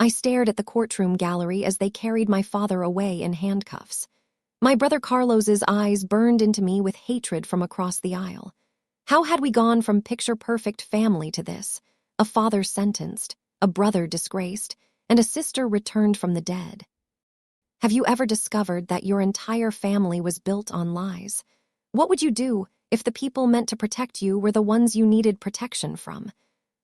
I stared at the courtroom gallery as they carried my father away in handcuffs. My brother Carlos's eyes burned into me with hatred from across the aisle. How had we gone from picture-perfect family to this? A father sentenced, a brother disgraced, and a sister returned from the dead. Have you ever discovered that your entire family was built on lies? What would you do if the people meant to protect you were the ones you needed protection from?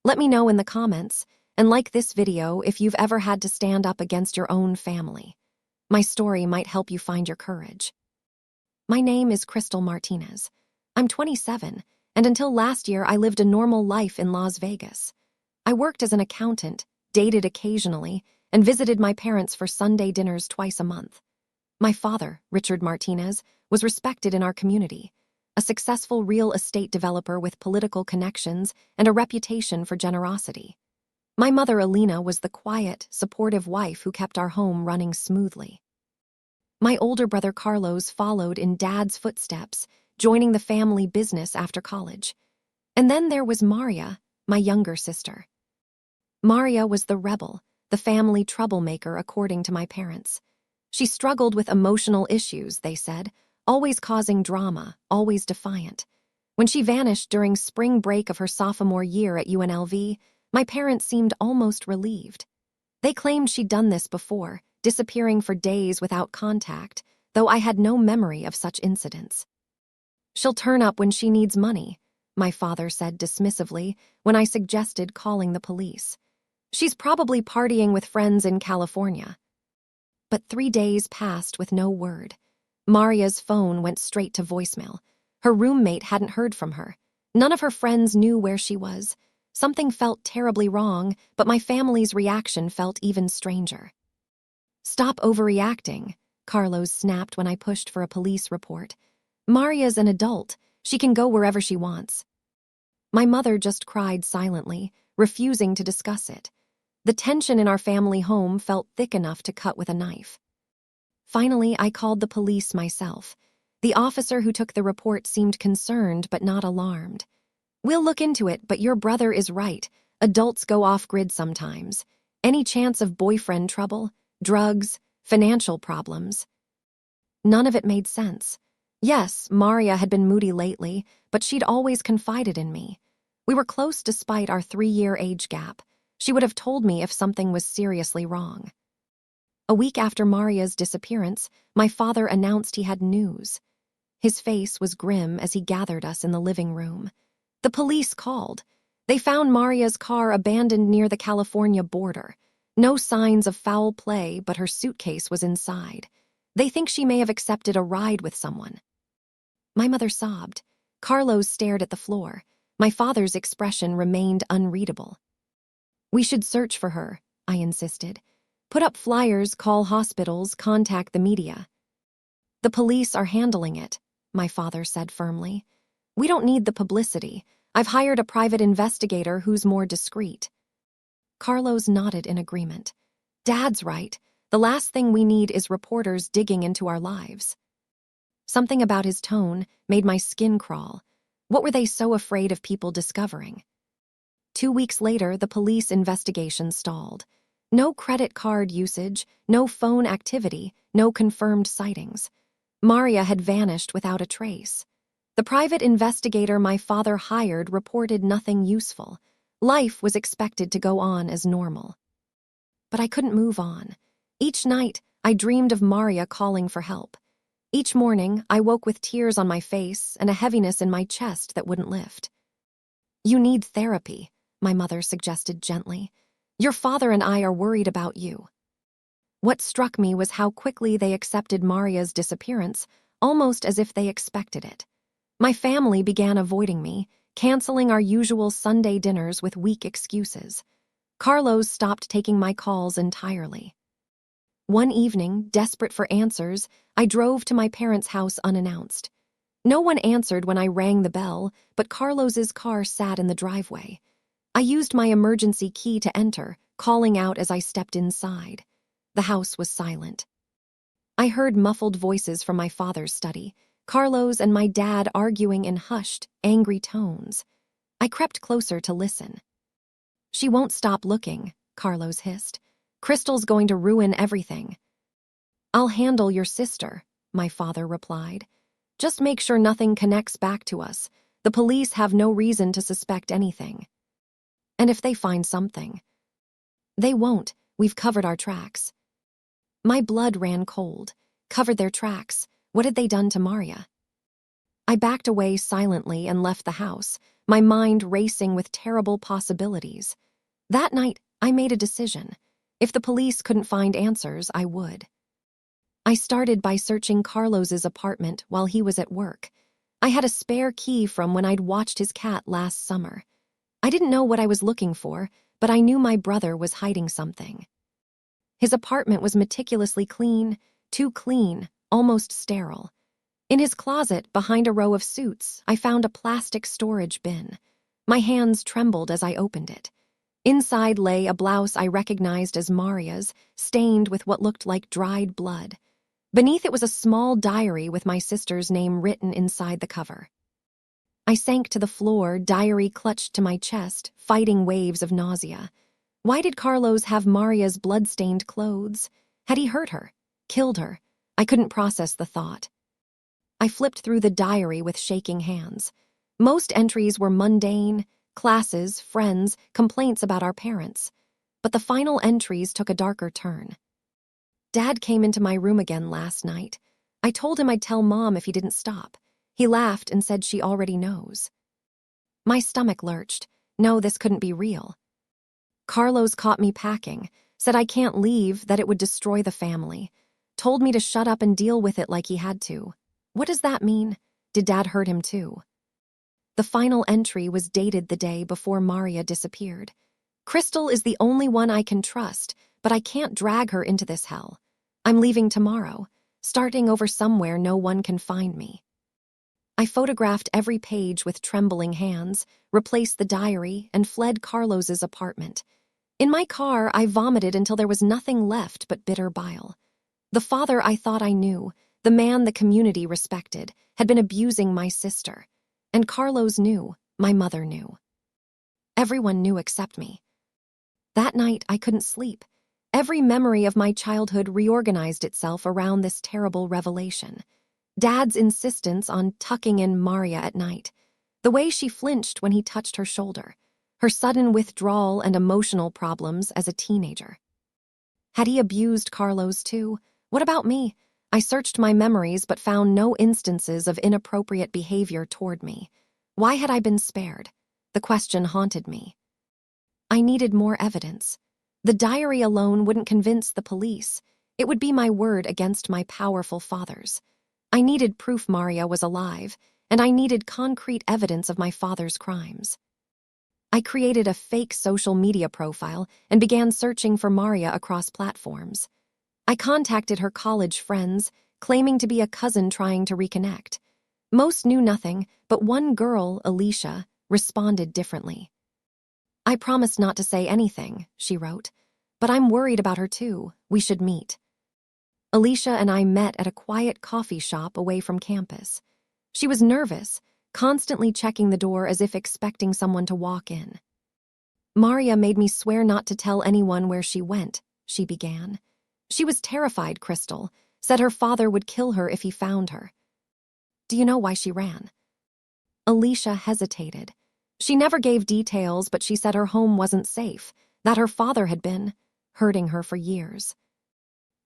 Let me know in the comments, and like this video if you've ever had to stand up against your own family. My story might help you find your courage. My name is Crystal Martinez. I'm 27, and until last year I lived a normal life in Las Vegas. I worked as an accountant, dated occasionally, and visited my parents for Sunday dinners twice a month. My father, Richard Martinez, was respected in our community, a successful real estate developer with political connections and a reputation for generosity. My mother, Alina, was the quiet, supportive wife who kept our home running smoothly. My older brother Carlos followed in Dad's footsteps, joining the family business after college. And then there was Maria, my younger sister. Maria was the rebel, the family troublemaker according to my parents. She struggled with emotional issues, they said, always causing drama, always defiant. When she vanished during spring break of her sophomore year at UNLV, my parents seemed almost relieved. They claimed she'd done this before, disappearing for days without contact, though I had no memory of such incidents. "She'll turn up when she needs money," my father said dismissively when I suggested calling the police. "She's probably partying with friends in California." But 3 days passed with no word. Maria's phone went straight to voicemail. Her roommate hadn't heard from her. None of her friends knew where she was. Something felt terribly wrong, but my family's reaction felt even stranger. "Stop overreacting," Carlos snapped when I pushed for a police report. "Maria's an adult. She can go wherever she wants." My mother just cried silently, refusing to discuss it. The tension in our family home felt thick enough to cut with a knife. Finally, I called the police myself. The officer who took the report seemed concerned but not alarmed. "We'll look into it, but your brother is right. Adults go off-grid sometimes. Any chance of boyfriend trouble? Drugs? Financial problems?" None of it made sense. Yes, Maria had been moody lately, but she'd always confided in me. We were close despite our 3-year age gap. She would have told me if something was seriously wrong. A week after Maria's disappearance, my father announced he had news. His face was grim as he gathered us in the living room. "The police called. They found Maria's car abandoned near the California border. No signs of foul play, but her suitcase was inside. They think she may have accepted a ride with someone." My mother sobbed. Carlos stared at the floor. My father's expression remained unreadable. "We should search for her," I insisted. "Put up flyers, call hospitals, contact the media." "The police are handling it," my father said firmly. "We don't need the publicity. I've hired a private investigator who's more discreet." Carlos nodded in agreement. "Dad's right. The last thing we need is reporters digging into our lives." Something about his tone made my skin crawl. What were they so afraid of people discovering? 2 weeks later, the police investigation stalled. No credit card usage, no phone activity, no confirmed sightings. Maria had vanished without a trace. The private investigator my father hired reported nothing useful. Life was expected to go on as normal. But I couldn't move on. Each night, I dreamed of Maria calling for help. Each morning, I woke with tears on my face and a heaviness in my chest that wouldn't lift. "You need therapy," my mother suggested gently. "Your father and I are worried about you." What struck me was how quickly they accepted Maria's disappearance, almost as if they expected it. My family began avoiding me, canceling our usual Sunday dinners with weak excuses. Carlos stopped taking my calls entirely. One evening, desperate for answers, I drove to my parents' house unannounced. No one answered when I rang the bell, but Carlos's car sat in the driveway. I used my emergency key to enter, calling out as I stepped inside. The house was silent. I heard muffled voices from my father's study, Carlos and my dad arguing in hushed, angry tones. I crept closer to listen. "She won't stop looking," Carlos hissed. Crystal's going to ruin everything. I'll handle your sister, my father replied. Just make sure nothing connects back to us. The police have no reason to suspect anything. And if they find something? They won't. We've covered our tracks. My blood ran cold. Covered their tracks. What had they done to Maria? I backed away silently and left the house, my mind racing with terrible possibilities. That night, I made a decision. If the police couldn't find answers, I would. I started by searching Carlos's apartment while he was at work. I had a spare key from when I'd watched his cat last summer. I didn't know what I was looking for, but I knew my brother was hiding something. His apartment was meticulously clean, too clean, almost sterile. In his closet, behind a row of suits, I found a plastic storage bin. My hands trembled as I opened it. Inside lay a blouse I recognized as Maria's, stained with what looked like dried blood. Beneath it was a small diary with my sister's name written inside the cover. I sank to the floor, diary clutched to my chest, fighting waves of nausea. Why did Carlos have Maria's blood-stained clothes? Had he hurt her? Killed her? I couldn't process the thought. I flipped through the diary with shaking hands. Most entries were mundane, classes, friends, complaints about our parents. But the final entries took a darker turn. Dad came into my room again last night. I told him I'd tell Mom if he didn't stop. He laughed and said she already knows. My stomach lurched. No, this couldn't be real. Carlos caught me packing, said I can't leave, that it would destroy the family. Told me to shut up and deal with it like he had to. What does that mean? Did Dad hurt him too? The final entry was dated the day before Maria disappeared. Crystal is the only one I can trust, but I can't drag her into this hell. I'm leaving tomorrow, starting over somewhere no one can find me. I photographed every page with trembling hands, replaced the diary, and fled Carlos's apartment. In my car, I vomited until there was nothing left but bitter bile. The father I thought I knew, the man the community respected, had been abusing my sister. And Carlos knew, my mother knew. Everyone knew except me. That night, I couldn't sleep. Every memory of my childhood reorganized itself around this terrible revelation. Dad's insistence on tucking in Maria at night, the way she flinched when he touched her shoulder, her sudden withdrawal and emotional problems as a teenager. Had he abused Carlos too? What about me? I searched my memories but found no instances of inappropriate behavior toward me. Why had I been spared? The question haunted me. I needed more evidence. The diary alone wouldn't convince the police. It would be my word against my powerful father's. I needed proof Maria was alive, and I needed concrete evidence of my father's crimes. I created a fake social media profile and began searching for Maria across platforms. I contacted her college friends, claiming to be a cousin trying to reconnect. Most knew nothing, but one girl, Alicia, responded differently. I promised not to say anything, she wrote, but I'm worried about her too. We should meet. Alicia and I met at a quiet coffee shop away from campus. She was nervous, constantly checking the door as if expecting someone to walk in. Maria made me swear not to tell anyone where she went, she began. She was terrified, Crystal, said her father would kill her if he found her. Do you know why she ran? Alicia hesitated. She never gave details, but she said her home wasn't safe, that her father had been hurting her for years.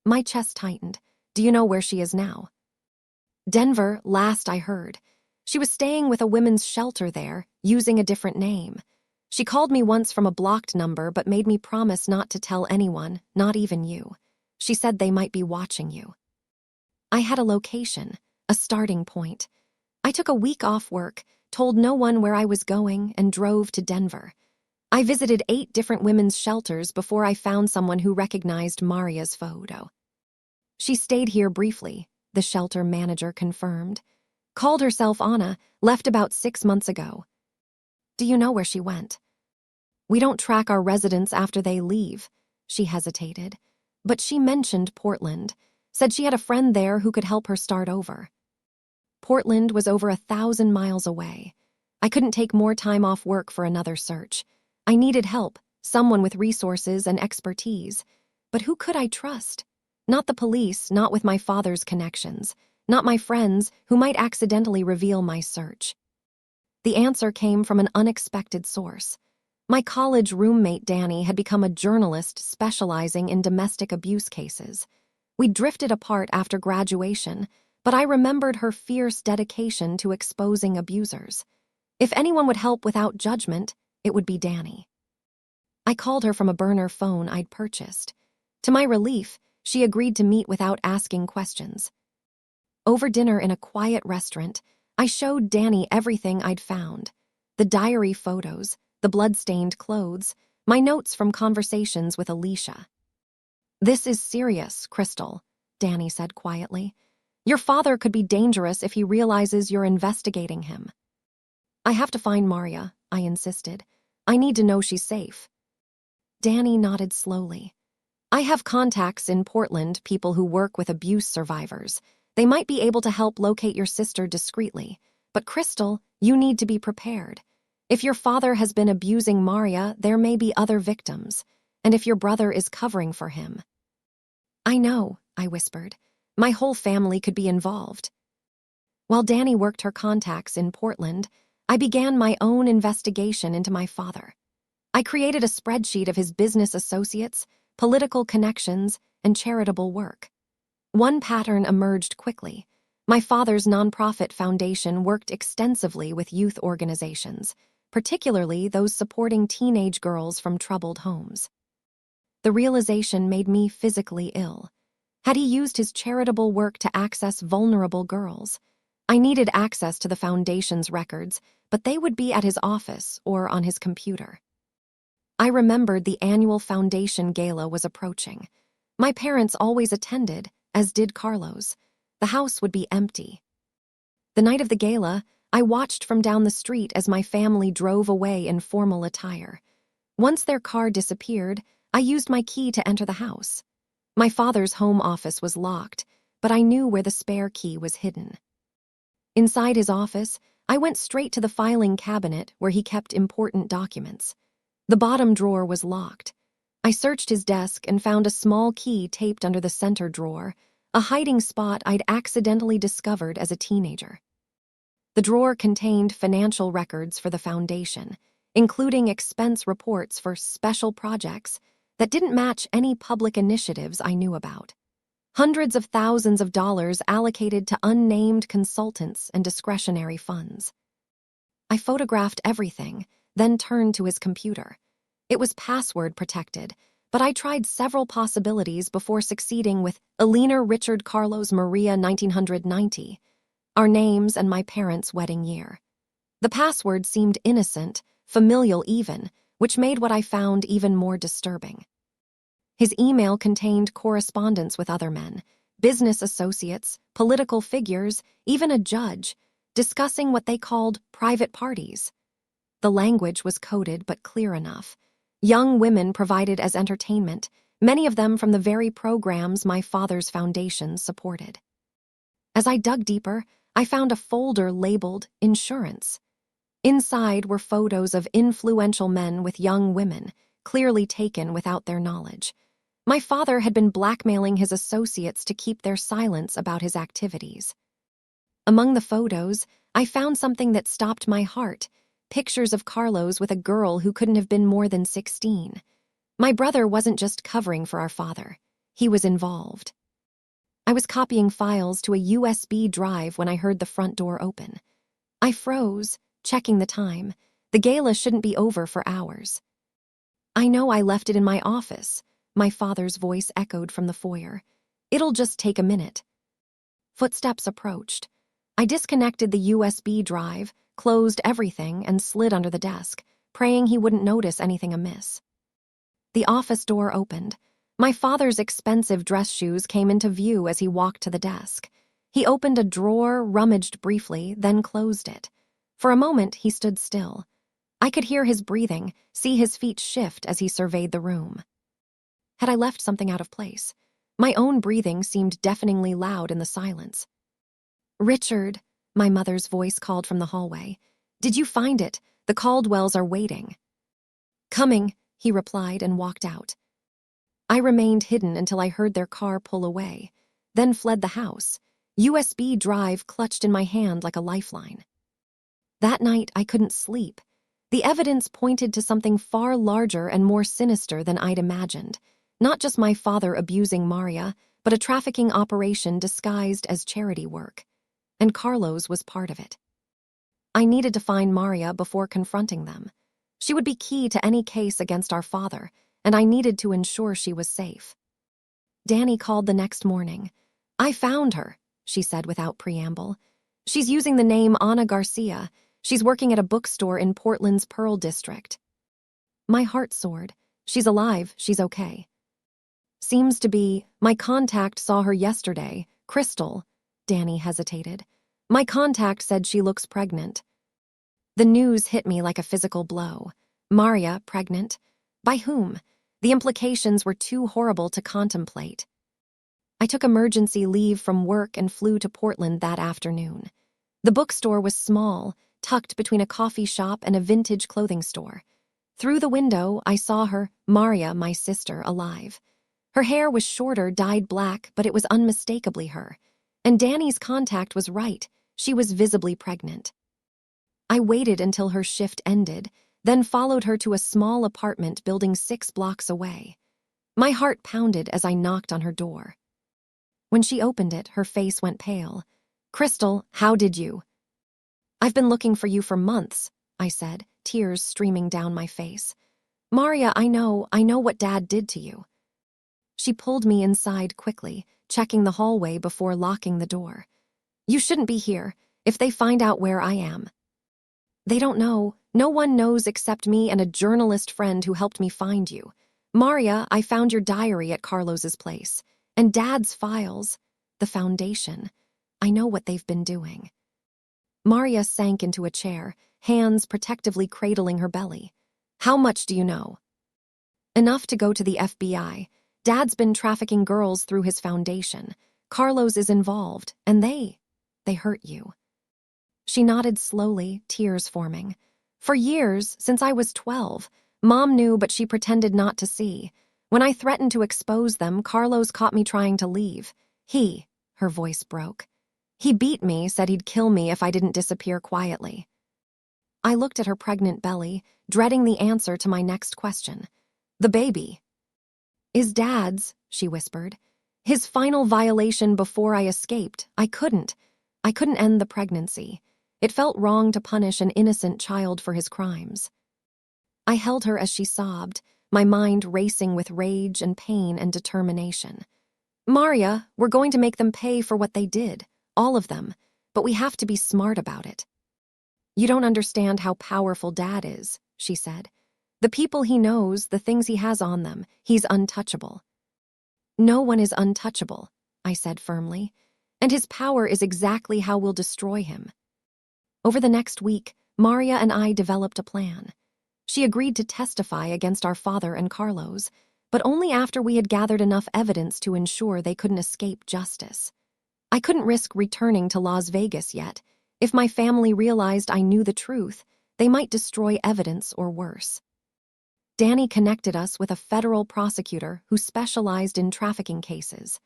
My chest tightened. Do you know where she is now? Denver, last I heard. She was staying with a women's shelter there, using a different name. She called me once from a blocked number but made me promise not to tell anyone, not even you. She said they might be watching you. I had a location, a starting point. I took a week off work, told no one where I was going, and drove to Denver. I visited 8 different women's shelters before I found someone who recognized Maria's photo. She stayed here briefly, the shelter manager confirmed. Called herself Anna, left about 6 months ago. Do you know where she went? We don't track our residents after they leave, she hesitated. But she mentioned Portland, said she had a friend there who could help her start over. Portland was over 1,000 miles away. I couldn't take more time off work for another search. I needed help, someone with resources and expertise. But who could I trust? Not the police, not with my father's connections, not my friends who might accidentally reveal my search. The answer came from an unexpected source. My college roommate Danny had become a journalist specializing in domestic abuse cases. We drifted apart after graduation, but I remembered her fierce dedication to exposing abusers. If anyone would help without judgment, it would be Danny. I called her from a burner phone I'd purchased. To my relief, she agreed to meet without asking questions. Over dinner in a quiet restaurant, I showed Danny everything I'd found. The diary photos, the blood-stained clothes, my notes from conversations with Alicia. "This is serious, Crystal," Danny said quietly. "Your father could be dangerous if he realizes you're investigating him." "I have to find Maria," I insisted. "I need to know she's safe." Danny nodded slowly. "I have contacts in Portland, people who work with abuse survivors. They might be able to help locate your sister discreetly. But Crystal, you need to be prepared. If your father has been abusing Maria, there may be other victims. And if your brother is covering for him." "I know," I whispered. "My whole family could be involved." While Danny worked her contacts in Portland, I began my own investigation into my father. I created a spreadsheet of his business associates, political connections, and charitable work. One pattern emerged quickly. My father's nonprofit foundation worked extensively with youth organizations, particularly those supporting teenage girls from troubled homes. The realization made me physically ill. Had he used his charitable work to access vulnerable girls? I needed access to the foundation's records, but they would be at his office or on his computer. I remembered the annual foundation gala was approaching. My parents always attended, as did Carlos. The house would be empty. The night of the gala, I watched from down the street as my family drove away in formal attire. Once their car disappeared, I used my key to enter the house. My father's home office was locked, but I knew where the spare key was hidden. Inside his office, I went straight to the filing cabinet where he kept important documents. The bottom drawer was locked. I searched his desk and found a small key taped under the center drawer, a hiding spot I'd accidentally discovered as a teenager. The drawer contained financial records for the foundation, including expense reports for special projects that didn't match any public initiatives I knew about. Hundreds of thousands of dollars allocated to unnamed consultants and discretionary funds. I photographed everything, then turned to his computer. It was password protected, but I tried several possibilities before succeeding with Elena Richard Carlos Maria 1990, our names and my parents' wedding year. The password seemed innocent, familial even, which made what I found even more disturbing. His email contained correspondence with other men, business associates, political figures, even a judge, discussing what they called private parties. The language was coded but clear enough. Young women provided as entertainment, many of them from the very programs my father's foundation supported. As I dug deeper, I found a folder labeled Insurance. Inside were photos of influential men with young women, clearly taken without their knowledge. My father had been blackmailing his associates to keep their silence about his activities. Among the photos, I found something that stopped my heart: pictures of Carlos with a girl who couldn't have been more than 16. My brother wasn't just covering for our father. He was involved. I was copying files to a USB drive when I heard the front door open. I froze, checking the time. The gala shouldn't be over for hours. "I know I left it in my office," my father's voice echoed from the foyer. "It'll just take a minute." Footsteps approached. I disconnected the USB drive, closed everything, and slid under the desk, praying he wouldn't notice anything amiss. The office door opened. My father's expensive dress shoes came into view as he walked to the desk. He opened a drawer, rummaged briefly, then closed it. For a moment, he stood still. I could hear his breathing, see his feet shift as he surveyed the room. Had I left something out of place? My own breathing seemed deafeningly loud in the silence. "Richard," my mother's voice called from the hallway. "Did you find it? The Caldwells are waiting." "Coming," he replied and walked out. I remained hidden until I heard their car pull away, then fled the house, USB drive clutched in my hand like a lifeline. That night, I couldn't sleep. The evidence pointed to something far larger and more sinister than I'd imagined. Not just my father abusing Maria, but a trafficking operation disguised as charity work. And Carlos was part of it. I needed to find Maria before confronting them. She would be key to any case against our father, and I needed to ensure she was safe. Danny called the next morning. "I found her," she said without preamble. "She's using the name Ana Garcia. She's working at a bookstore in Portland's Pearl District." My heart soared. She's alive, she's okay. "Seems to be. My contact saw her yesterday. Crystal." Danny hesitated. "My contact said she looks pregnant." The news hit me like a physical blow. Maria, pregnant? By whom? The implications were too horrible to contemplate. I took emergency leave from work and flew to Portland that afternoon. The bookstore was small, tucked between a coffee shop and a vintage clothing store. Through the window, I saw her, Maria, my sister, alive. Her hair was shorter, dyed black, but it was unmistakably her. And Danny's contact was right. She was visibly pregnant. I waited until her shift ended, then followed her to a small apartment building 6 blocks away. My heart pounded as I knocked on her door. When she opened it, her face went pale. "Crystal, how did you?" "I've been looking for you for months," I said, tears streaming down my face. "Maria, I know what Dad did to you." She pulled me inside quickly, checking the hallway before locking the door. "You shouldn't be here. If they find out where I am." "They don't know. No one knows except me and a journalist friend who helped me find you. Maria, I found your diary at Carlos's place. And Dad's files. The foundation. I know what they've been doing." Maria sank into a chair, hands protectively cradling her belly. "How much do you know?" "Enough to go to the FBI. Dad's been trafficking girls through his foundation. Carlos is involved, and they hurt you." She nodded slowly, tears forming. "For years, since I was 12, Mom knew but she pretended not to see. When I threatened to expose them, Carlos caught me trying to leave. Her voice broke. He beat me, said he'd kill me if I didn't disappear quietly." I looked at her pregnant belly, dreading the answer to my next question. "The baby?" "Is Dad's," she whispered. "His final violation before I escaped. I couldn't end the pregnancy. It felt wrong to punish an innocent child for his crimes." I held her as she sobbed, my mind racing with rage and pain and determination. "Maria, we're going to make them pay for what they did, all of them, but we have to be smart about it." "You don't understand how powerful Dad is," she said. "The people he knows, the things he has on them, he's untouchable." "No one is untouchable," I said firmly, "and his power is exactly how we'll destroy him." Over the next week, Maria and I developed a plan. She agreed to testify against our father and Carlos, but only after we had gathered enough evidence to ensure they couldn't escape justice. I couldn't risk returning to Las Vegas yet. If my family realized I knew the truth, they might destroy evidence or worse. Danny connected us with a federal prosecutor who specialized in trafficking cases.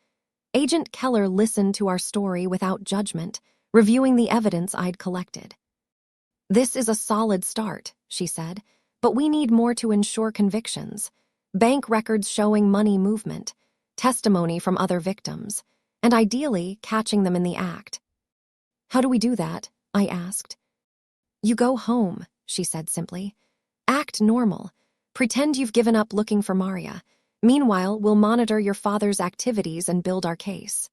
Agent Keller listened to our story without judgment, reviewing the evidence I'd collected. "This is a solid start," she said, "but we need more to ensure convictions. Bank records showing money movement, testimony from other victims, and ideally catching them in the act." "How do we do that?" I asked. "You go home," she said simply. "Act normal. Pretend you've given up looking for Maria. Meanwhile, we'll monitor your father's activities and build our case."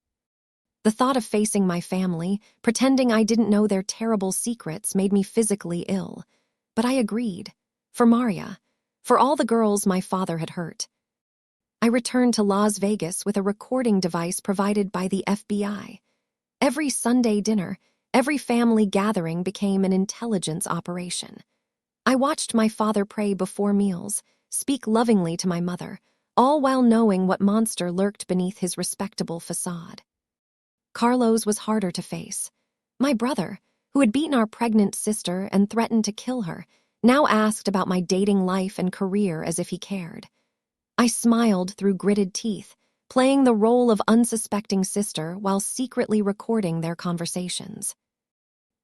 The thought of facing my family, pretending I didn't know their terrible secrets, made me physically ill. But I agreed. For Maria. For all the girls my father had hurt. I returned to Las Vegas with a recording device provided by the FBI. Every Sunday dinner, every family gathering became an intelligence operation. I watched my father pray before meals, speak lovingly to my mother, all while knowing what monster lurked beneath his respectable facade. Carlos was harder to face. My brother, who had beaten our pregnant sister and threatened to kill her, now asked about my dating life and career as if he cared. I smiled through gritted teeth, playing the role of unsuspecting sister while secretly recording their conversations.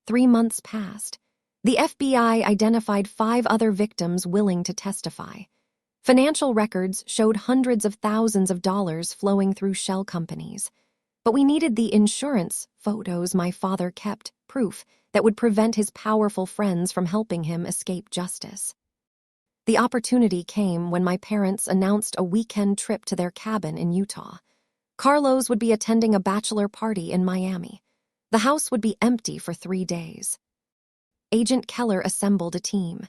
3 months passed. The FBI identified 5 other victims willing to testify. Financial records showed hundreds of thousands of dollars flowing through shell companies. But we needed the insurance photos my father kept, proof that would prevent his powerful friends from helping him escape justice. The opportunity came when my parents announced a weekend trip to their cabin in Utah. Carlos would be attending a bachelor party in Miami. The house would be empty for 3 days. Agent Keller assembled a team.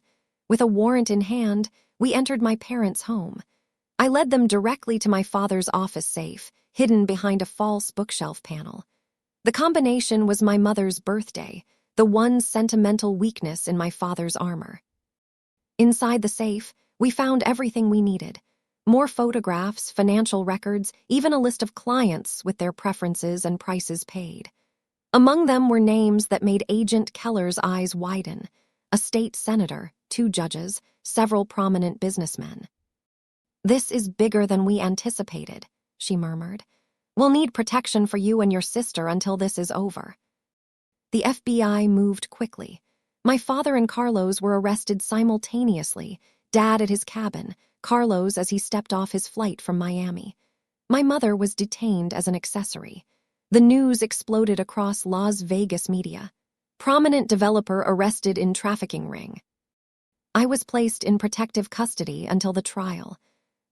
With a warrant in hand, we entered my parents' home. I led them directly to my father's office safe, hidden behind a false bookshelf panel. The combination was my mother's birthday, the one sentimental weakness in my father's armor. Inside the safe, we found everything we needed. More photographs, financial records, even a list of clients with their preferences and prices paid. Among them were names that made Agent Keller's eyes widen: a state senator, 2 judges, several prominent businessmen. "This is bigger than we anticipated," she murmured. "We'll need protection for you and your sister until this is over." The FBI moved quickly. My father and Carlos were arrested simultaneously, Dad at his cabin, Carlos as he stepped off his flight from Miami. My mother was detained as an accessory. The news exploded across Las Vegas media. Prominent developer arrested in trafficking ring. I was placed in protective custody until the trial.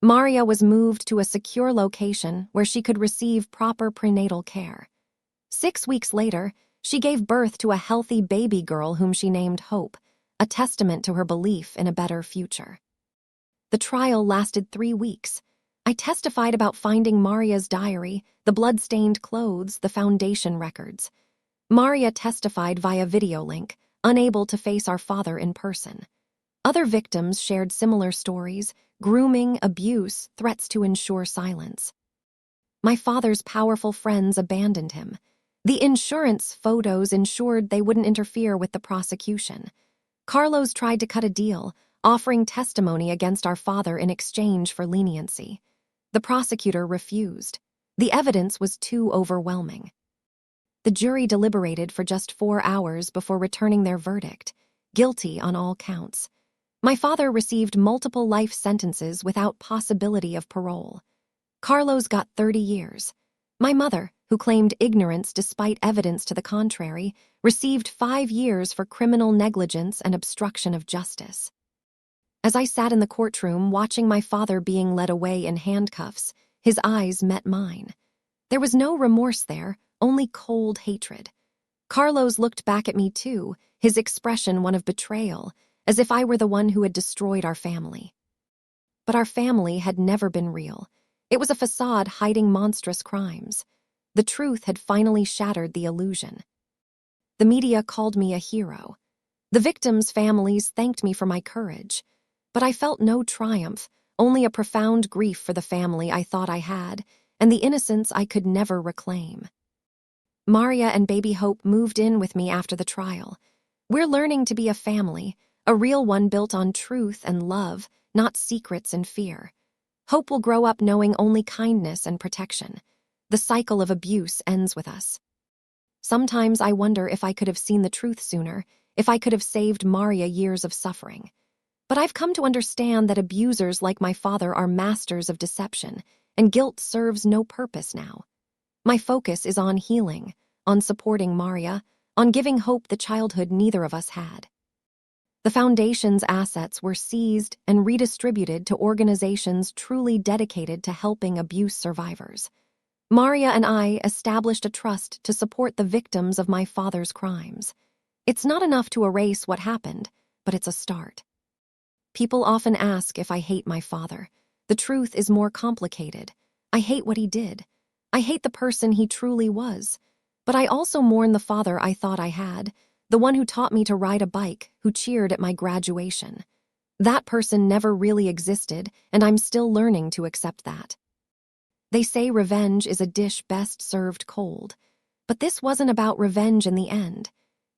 Maria was moved to a secure location where she could receive proper prenatal care. 6 weeks later, she gave birth to a healthy baby girl whom she named Hope, a testament to her belief in a better future. The trial lasted 3 weeks. I testified about finding Maria's diary, the blood-stained clothes, the foundation records. Maria testified via video link, unable to face our father in person. Other victims shared similar stories: grooming, abuse, threats to ensure silence. My father's powerful friends abandoned him. The insurance photos ensured they wouldn't interfere with the prosecution. Carlos tried to cut a deal, offering testimony against our father in exchange for leniency. The prosecutor refused. The evidence was too overwhelming. The jury deliberated for just 4 hours before returning their verdict: guilty on all counts. My father received multiple life sentences without possibility of parole. Carlos got 30 years. My mother, who claimed ignorance despite evidence to the contrary, received 5 years for criminal negligence and obstruction of justice. As I sat in the courtroom watching my father being led away in handcuffs, his eyes met mine. There was no remorse there, only cold hatred. Carlos looked back at me too, his expression one of betrayal, as if I were the one who had destroyed our family. But our family had never been real. It was a facade hiding monstrous crimes. The truth had finally shattered the illusion. The media called me a hero. The victims' families thanked me for my courage. But I felt no triumph, only a profound grief for the family I thought I had, and the innocence I could never reclaim. Maria and baby Hope moved in with me after the trial. We're learning to be a family, a real one built on truth and love, not secrets and fear. Hope will grow up knowing only kindness and protection. The cycle of abuse ends with us. Sometimes I wonder if I could have seen the truth sooner, if I could have saved Maria years of suffering. But I've come to understand that abusers like my father are masters of deception, and guilt serves no purpose now. My focus is on healing, on supporting Maria, on giving Hope the childhood neither of us had. The foundation's assets were seized and redistributed to organizations truly dedicated to helping abuse survivors. Maria and I established a trust to support the victims of my father's crimes. It's not enough to erase what happened, but it's a start. People often ask if I hate my father. The truth is more complicated. I hate what he did. I hate the person he truly was. But I also mourn the father I thought I had, the one who taught me to ride a bike, who cheered at my graduation. That person never really existed, and I'm still learning to accept that. They say revenge is a dish best served cold. But this wasn't about revenge in the end.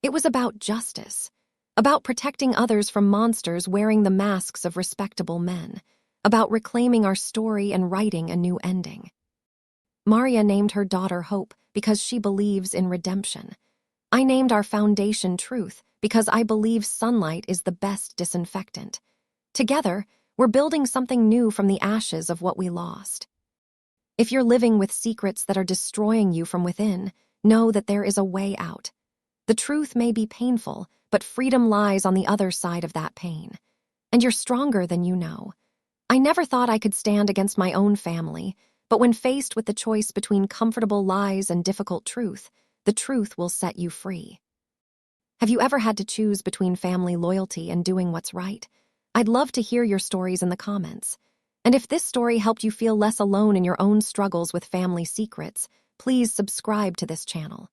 It was about justice, about protecting others from monsters wearing the masks of respectable men, about reclaiming our story and writing a new ending. Maria named her daughter Hope because she believes in redemption. I named our foundation Truth because I believe sunlight is the best disinfectant. Together, we're building something new from the ashes of what we lost. If you're living with secrets that are destroying you from within, know that there is a way out. The truth may be painful, but freedom lies on the other side of that pain. And you're stronger than you know. I never thought I could stand against my own family, but when faced with the choice between comfortable lies and difficult truth, the truth will set you free. Have you ever had to choose between family loyalty and doing what's right? I'd love to hear your stories in the comments. And if this story helped you feel less alone in your own struggles with family secrets, please subscribe to this channel.